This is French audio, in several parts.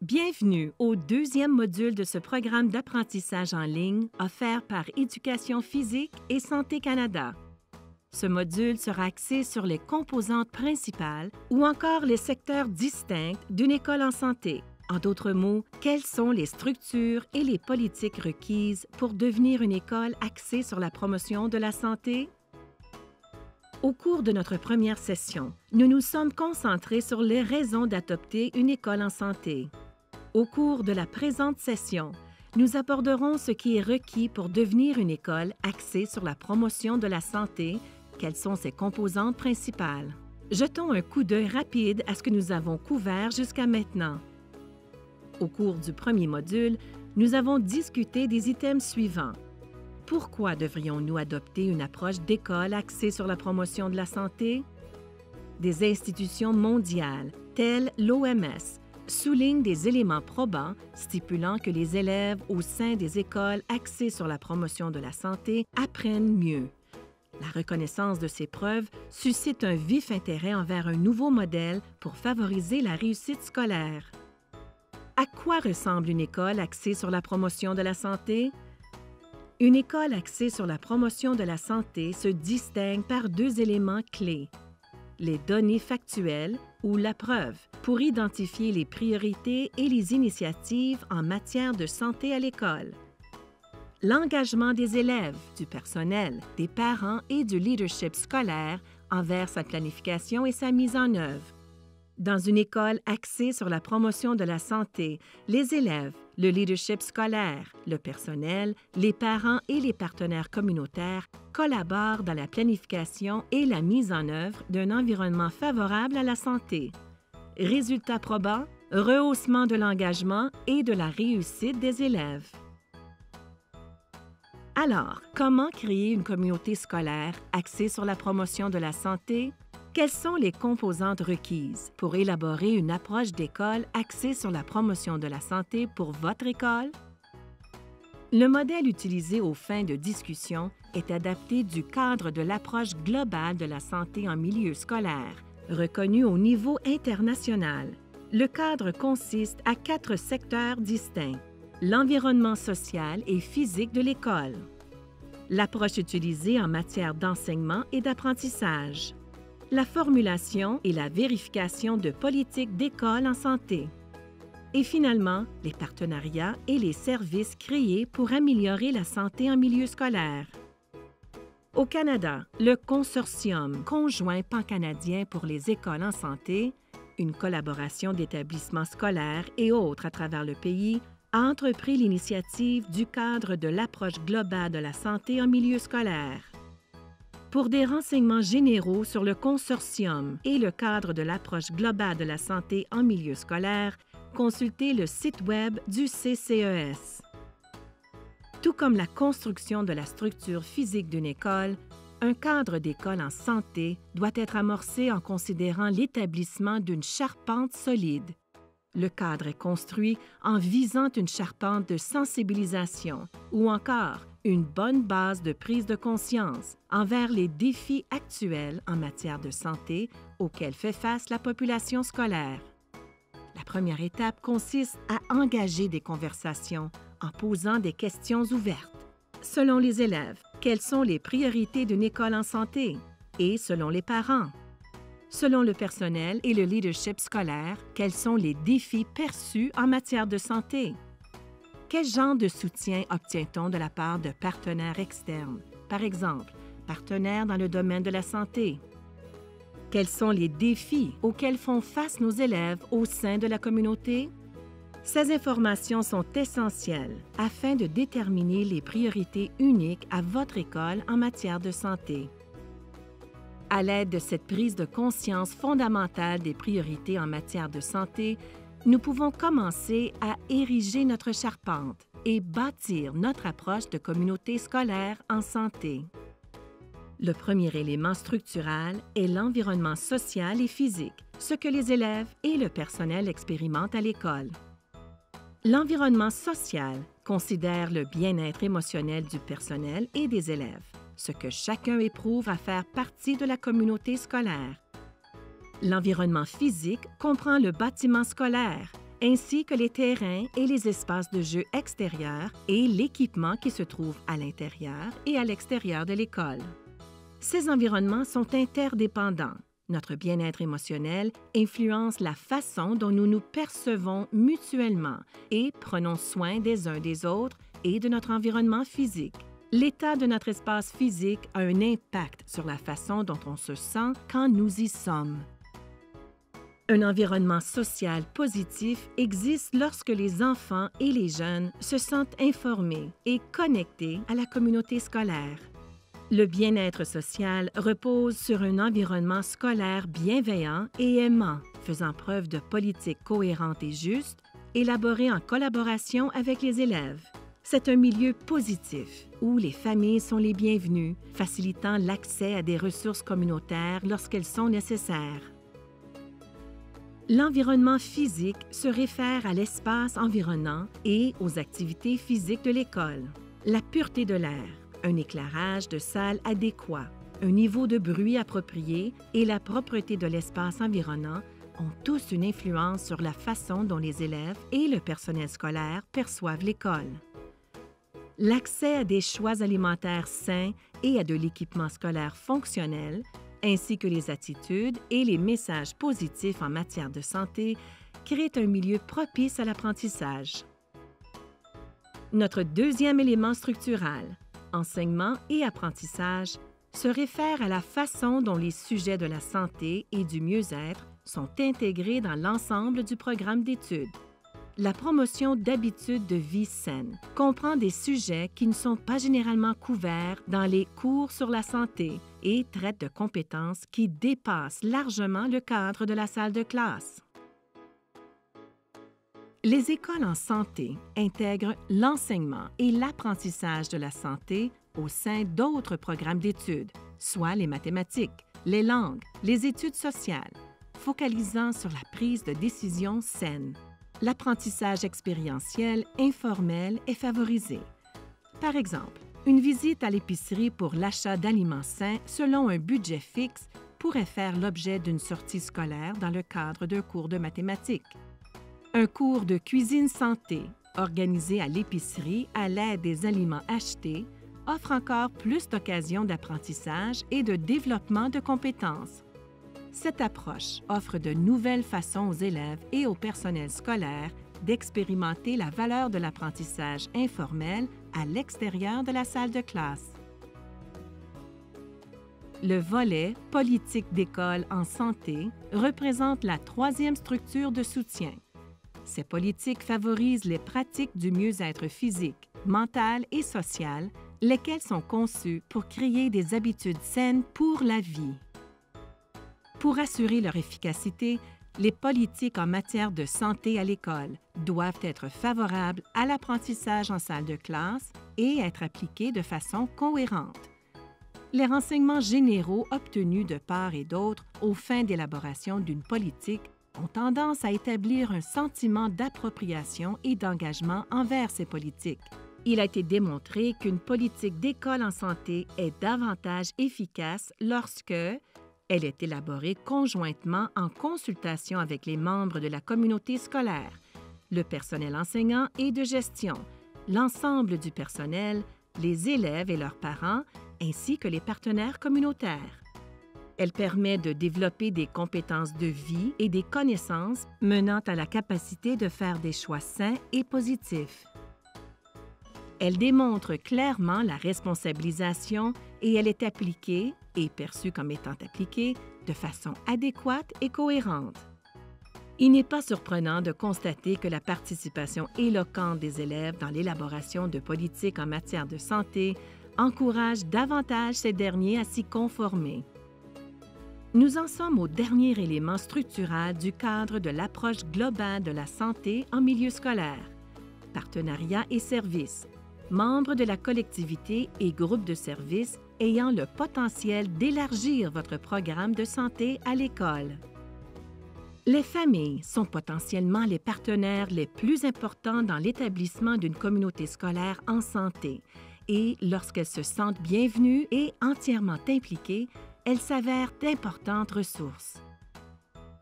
Bienvenue au deuxième module de ce programme d'apprentissage en ligne offert par Éducation physique et Santé Canada. Ce module sera axé sur les composantes principales ou encore les secteurs distincts d'une école en santé. En d'autres mots, quelles sont les structures et les politiques requises pour devenir une école axée sur la promotion de la santé? Au cours de notre première session, nous nous sommes concentrés sur les raisons d'adopter une école en santé. Au cours de la présente session, nous aborderons ce qui est requis pour devenir une école axée sur la promotion de la santé, quelles sont ses composantes principales. Jetons un coup d'œil rapide à ce que nous avons couvert jusqu'à maintenant. Au cours du premier module, nous avons discuté des items suivants. Pourquoi devrions-nous adopter une approche d'école axée sur la promotion de la santé? Des institutions mondiales, telles l'OMS, soulignent des éléments probants stipulant que les élèves au sein des écoles axées sur la promotion de la santé apprennent mieux. La reconnaissance de ces preuves suscite un vif intérêt envers un nouveau modèle pour favoriser la réussite scolaire. À quoi ressemble une école axée sur la promotion de la santé? Une école axée sur la promotion de la santé se distingue par deux éléments clés: les données factuelles ou la preuve, pour identifier les priorités et les initiatives en matière de santé à l'école. L'engagement des élèves, du personnel, des parents et du leadership scolaire envers sa planification et sa mise en œuvre. Dans une école axée sur la promotion de la santé, les élèves, le leadership scolaire, le personnel, les parents et les partenaires communautaires collaborent dans la planification et la mise en œuvre d'un environnement favorable à la santé. Résultats probants, rehaussement de l'engagement et de la réussite des élèves. Alors, comment créer une communauté scolaire axée sur la promotion de la santé? Quelles sont les composantes requises pour élaborer une approche d'école axée sur la promotion de la santé pour votre école? Le modèle utilisé aux fins de discussion est adapté du cadre de l'approche globale de la santé en milieu scolaire, reconnu au niveau international. Le cadre consiste à 4 secteurs distincts: l'environnement social et physique de l'école, l'approche utilisée en matière d'enseignement et d'apprentissage, la formulation et la vérification de politiques d'école en santé, et finalement, les partenariats et les services créés pour améliorer la santé en milieu scolaire. Au Canada, le Consortium conjoint pan-canadien pour les écoles en santé, une collaboration d'établissements scolaires et autres à travers le pays, a entrepris l'initiative du cadre de l'approche globale de la santé en milieu scolaire. Pour des renseignements généraux sur le Consortium et le cadre de l'approche globale de la santé en milieu scolaire, consultez le site Web du CCES. Tout comme la construction de la structure physique d'une école, un cadre d'école en santé doit être amorcé en considérant l'établissement d'une charpente solide. Le cadre est construit en visant une charpente de sensibilisation ou encore une bonne base de prise de conscience envers les défis actuels en matière de santé auxquels fait face la population scolaire. La première étape consiste à engager des conversations en posant des questions ouvertes. Selon les élèves, quelles sont les priorités d'une école en santé? Et selon les parents? Selon le personnel et le leadership scolaire, quels sont les défis perçus en matière de santé? Quel genre de soutien obtient-on de la part de partenaires externes, par exemple, partenaires dans le domaine de la santé? Quels sont les défis auxquels font face nos élèves au sein de la communauté? Ces informations sont essentielles afin de déterminer les priorités uniques à votre école en matière de santé. À l'aide de cette prise de conscience fondamentale des priorités en matière de santé, nous pouvons commencer à ériger notre charpente et bâtir notre approche de communauté scolaire en santé. Le premier élément structural est l'environnement social et physique, ce que les élèves et le personnel expérimentent à l'école. L'environnement social considère le bien-être émotionnel du personnel et des élèves, ce que chacun éprouve à faire partie de la communauté scolaire. L'environnement physique comprend le bâtiment scolaire, ainsi que les terrains et les espaces de jeu extérieurs et l'équipement qui se trouve à l'intérieur et à l'extérieur de l'école. Ces environnements sont interdépendants. Notre bien-être émotionnel influence la façon dont nous nous percevons mutuellement et prenons soin des uns des autres et de notre environnement physique. L'état de notre espace physique a un impact sur la façon dont on se sent quand nous y sommes. Un environnement social positif existe lorsque les enfants et les jeunes se sentent informés et connectés à la communauté scolaire. Le bien-être social repose sur un environnement scolaire bienveillant et aimant, faisant preuve de politiques cohérentes et justes, élaborées en collaboration avec les élèves. C'est un milieu positif où les familles sont les bienvenues, facilitant l'accès à des ressources communautaires lorsqu'elles sont nécessaires. L'environnement physique se réfère à l'espace environnant et aux activités physiques de l'école. La pureté de l'air, un éclairage de salle adéquat, un niveau de bruit approprié et la propreté de l'espace environnant ont tous une influence sur la façon dont les élèves et le personnel scolaire perçoivent l'école. L'accès à des choix alimentaires sains et à de l'équipement scolaire fonctionnel, ainsi que les attitudes et les messages positifs en matière de santé, créent un milieu propice à l'apprentissage. Notre deuxième élément structural, enseignement et apprentissage, se réfère à la façon dont les sujets de la santé et du mieux-être sont intégrés dans l'ensemble du programme d'études. La promotion d'habitudes de vie saines comprend des sujets qui ne sont pas généralement couverts dans les cours sur la santé et traite de compétences qui dépassent largement le cadre de la salle de classe. Les écoles en santé intègrent l'enseignement et l'apprentissage de la santé au sein d'autres programmes d'études, soit les mathématiques, les langues, les études sociales, focalisant sur la prise de décision saine. L'apprentissage expérientiel informel est favorisé. Par exemple, une visite à l'épicerie pour l'achat d'aliments sains selon un budget fixe pourrait faire l'objet d'une sortie scolaire dans le cadre d'un cours de mathématiques. Un cours de cuisine santé, organisé à l'épicerie à l'aide des aliments achetés, offre encore plus d'occasions d'apprentissage et de développement de compétences. Cette approche offre de nouvelles façons aux élèves et au personnel scolaire d'expérimenter la valeur de l'apprentissage informel à l'extérieur de la salle de classe. Le volet « Politique d'école en santé » représente la troisième structure de soutien. Ces politiques favorisent les pratiques du mieux-être physique, mental et social, lesquelles sont conçues pour créer des habitudes saines pour la vie. Pour assurer leur efficacité, les politiques en matière de santé à l'école doivent être favorables à l'apprentissage en salle de classe et être appliquées de façon cohérente. Les renseignements généraux obtenus de part et d'autre aux fins d'élaboration d'une politique ont tendance à établir un sentiment d'appropriation et d'engagement envers ces politiques. Il a été démontré qu'une politique d'école en santé est davantage efficace lorsque elle est élaborée conjointement en consultation avec les membres de la communauté scolaire, le personnel enseignant et de gestion, l'ensemble du personnel, les élèves et leurs parents, ainsi que les partenaires communautaires. Elle permet de développer des compétences de vie et des connaissances menant à la capacité de faire des choix sains et positifs. Elle démontre clairement la responsabilisation et elle est appliquée, et perçue comme étant appliquée, de façon adéquate et cohérente. Il n'est pas surprenant de constater que la participation éloquente des élèves dans l'élaboration de politiques en matière de santé encourage davantage ces derniers à s'y conformer. Nous en sommes au dernier élément structural du cadre de l'approche globale de la santé en milieu scolaire. Partenariat et services. Membres de la collectivité et groupes de services ayant le potentiel d'élargir votre programme de santé à l'école. Les familles sont potentiellement les partenaires les plus importants dans l'établissement d'une communauté scolaire en santé et lorsqu'elles se sentent bienvenues et entièrement impliquées, elles s'avèrent d'importantes ressources.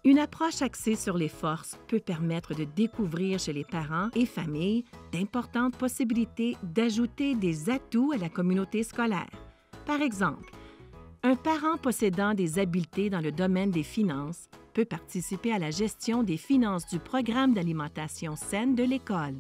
Une approche axée sur les forces peut permettre de découvrir chez les parents et familles d'importantes possibilités d'ajouter des atouts à la communauté scolaire. Par exemple, un parent possédant des habiletés dans le domaine des finances peut participer à la gestion des finances du programme d'alimentation saine de l'école.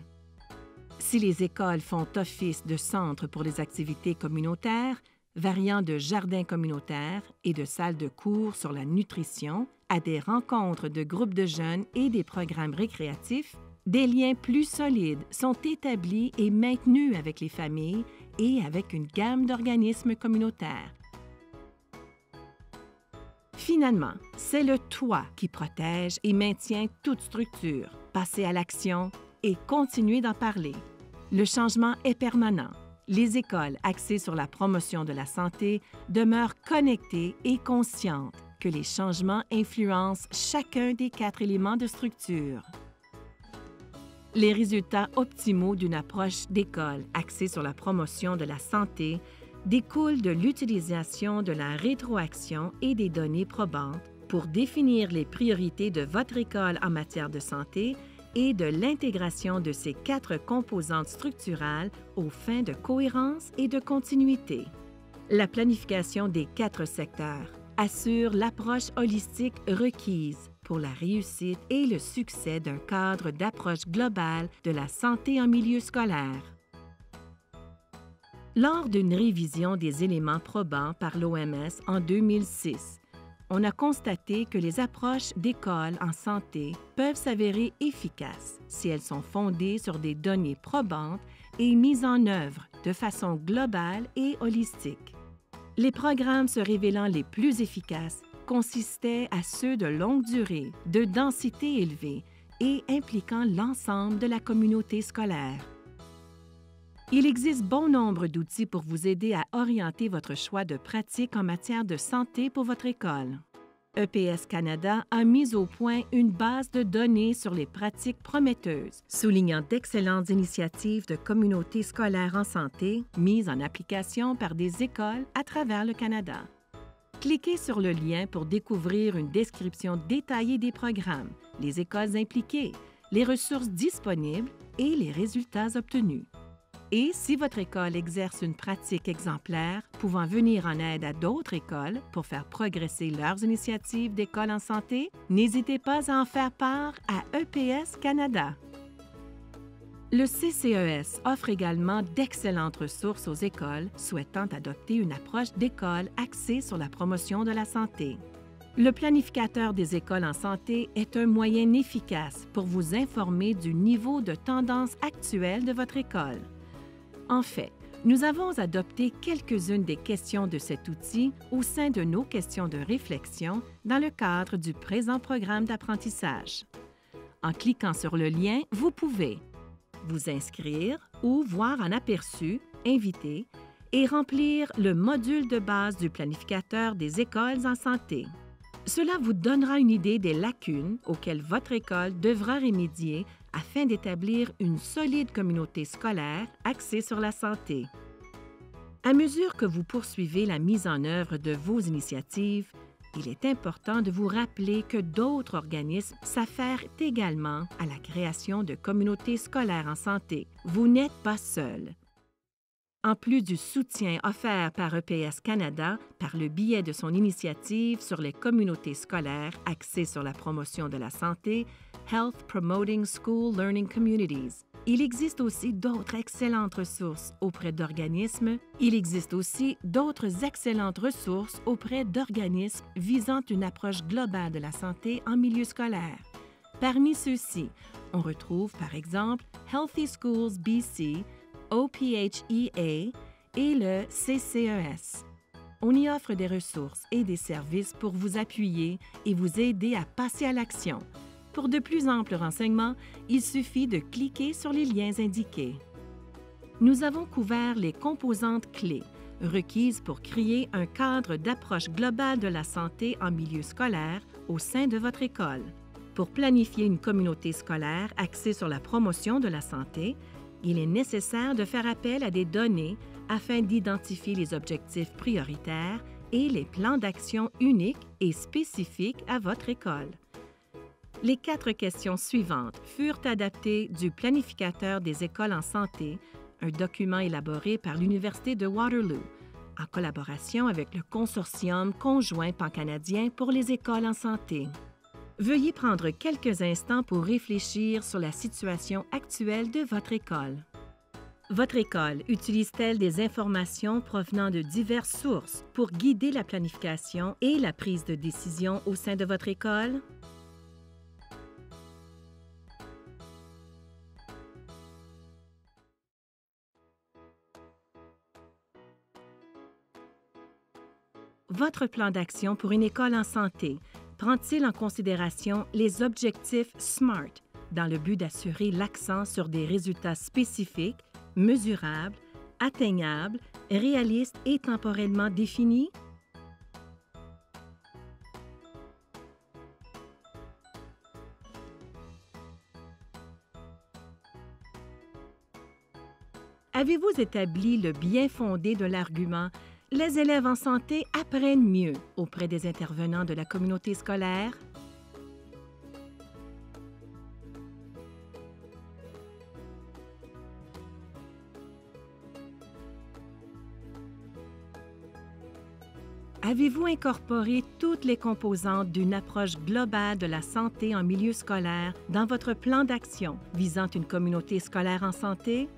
Si les écoles font office de centre pour les activités communautaires, variant de jardins communautaires et de salles de cours sur la nutrition à des rencontres de groupes de jeunes et des programmes récréatifs, des liens plus solides sont établis et maintenus avec les familles et avec une gamme d'organismes communautaires. Finalement, c'est le toit qui protège et maintient toute structure. Passez à l'action et continuez d'en parler. Le changement est permanent. Les écoles axées sur la promotion de la santé demeurent connectées et conscientes que les changements influencent chacun des 4 éléments de structure. Les résultats optimaux d'une approche d'école axée sur la promotion de la santé découlent de l'utilisation de la rétroaction et des données probantes pour définir les priorités de votre école en matière de santé et de l'intégration de ces 4 composantes structurales aux fins de cohérence et de continuité. La planification des 4 secteurs assure l'approche holistique requise pour la réussite et le succès d'un cadre d'approche globale de la santé en milieu scolaire. Lors d'une révision des éléments probants par l'OMS en 2006, on a constaté que les approches d'école en santé peuvent s'avérer efficaces si elles sont fondées sur des données probantes et mises en œuvre de façon globale et holistique. Les programmes se révélant les plus efficaces consistaient à ceux de longue durée, de densité élevée et impliquant l'ensemble de la communauté scolaire. Il existe bon nombre d'outils pour vous aider à orienter votre choix de pratique en matière de santé pour votre école. EPS Canada a mis au point une base de données sur les pratiques prometteuses, soulignant d'excellentes initiatives de communautés scolaires en santé mises en application par des écoles à travers le Canada. Cliquez sur le lien pour découvrir une description détaillée des programmes, les écoles impliquées, les ressources disponibles et les résultats obtenus. Et si votre école exerce une pratique exemplaire pouvant venir en aide à d'autres écoles pour faire progresser leurs initiatives d'école en santé, n'hésitez pas à en faire part à EPS Canada. Le CCES offre également d'excellentes ressources aux écoles souhaitant adopter une approche d'école axée sur la promotion de la santé. Le planificateur des écoles en santé est un moyen efficace pour vous informer du niveau de tendance actuelle de votre école. En fait, nous avons adopté quelques-unes des questions de cet outil au sein de nos questions de réflexion dans le cadre du présent programme d'apprentissage. En cliquant sur le lien, vous pouvez vous inscrire ou voir en aperçu, inviter et remplir le module de base du planificateur des écoles en santé. Cela vous donnera une idée des lacunes auxquelles votre école devra remédier afin d'établir une solide communauté scolaire axée sur la santé. À mesure que vous poursuivez la mise en œuvre de vos initiatives, il est important de vous rappeler que d'autres organismes s'affairent également à la création de communautés scolaires en santé. Vous n'êtes pas seul. En plus du soutien offert par EPS Canada par le biais de son initiative sur les communautés scolaires axées sur la promotion de la santé, Health Promoting School Learning Communities, il existe aussi d'autres excellentes ressources auprès d'organismes. Il existe aussi d'autres excellentes ressources auprès d'organismes visant une approche globale de la santé en milieu scolaire. Parmi ceux-ci, on retrouve par exemple Healthy Schools BC, OPHEA et le CCES. On y offre des ressources et des services pour vous appuyer et vous aider à passer à l'action. Pour de plus amples renseignements, il suffit de cliquer sur les liens indiqués. Nous avons couvert les composantes clés requises pour créer un cadre d'approche globale de la santé en milieu scolaire au sein de votre école. Pour planifier une communauté scolaire axée sur la promotion de la santé, il est nécessaire de faire appel à des données afin d'identifier les objectifs prioritaires et les plans d'action uniques et spécifiques à votre école. Les 4 questions suivantes furent adaptées du Planificateur des écoles en santé, un document élaboré par l'Université de Waterloo, en collaboration avec le Consortium conjoint pan-canadien pour les écoles en santé. Veuillez prendre quelques instants pour réfléchir sur la situation actuelle de votre école. Votre école utilise-t-elle des informations provenant de diverses sources pour guider la planification et la prise de décision au sein de votre école? Votre plan d'action pour une école en santé prend-il en considération les objectifs SMART dans le but d'assurer l'accent sur des résultats spécifiques, mesurables, atteignables, réalistes et temporellement définis? Avez-vous établi le bien-fondé de l'argument « Les élèves en santé apprennent mieux » auprès des intervenants de la communauté scolaire? Avez-vous incorporé toutes les composantes d'une approche globale de la santé en milieu scolaire dans votre plan d'action visant une communauté scolaire en santé?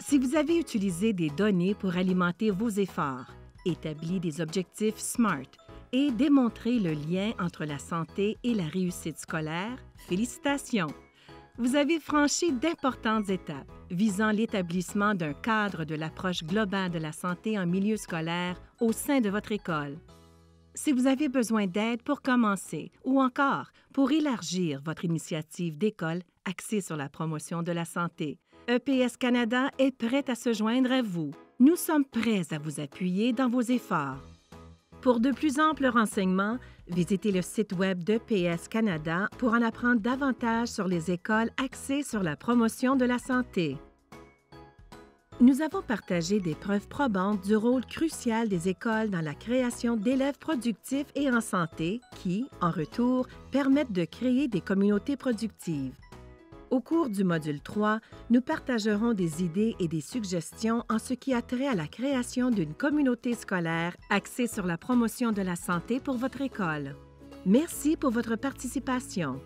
Si vous avez utilisé des données pour alimenter vos efforts, établi des objectifs SMART et démontré le lien entre la santé et la réussite scolaire, félicitations! Vous avez franchi d'importantes étapes visant l'établissement d'un cadre de l'approche globale de la santé en milieu scolaire au sein de votre école. Si vous avez besoin d'aide pour commencer ou encore pour élargir votre initiative d'école axée sur la promotion de la santé, EPS Canada est prêt à se joindre à vous. Nous sommes prêts à vous appuyer dans vos efforts. Pour de plus amples renseignements, visitez le site web d'EPS Canada pour en apprendre davantage sur les écoles axées sur la promotion de la santé. Nous avons partagé des preuves probantes du rôle crucial des écoles dans la création d'élèves productifs et en santé qui, en retour, permettent de créer des communautés productives. Au cours du module 3, nous partagerons des idées et des suggestions en ce qui a trait à la création d'une communauté scolaire axée sur la promotion de la santé pour votre école. Merci pour votre participation.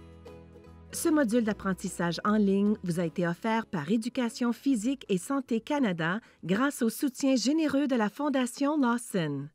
Ce module d'apprentissage en ligne vous a été offert par Éducation physique et santé Canada grâce au soutien généreux de la Fondation Lawson.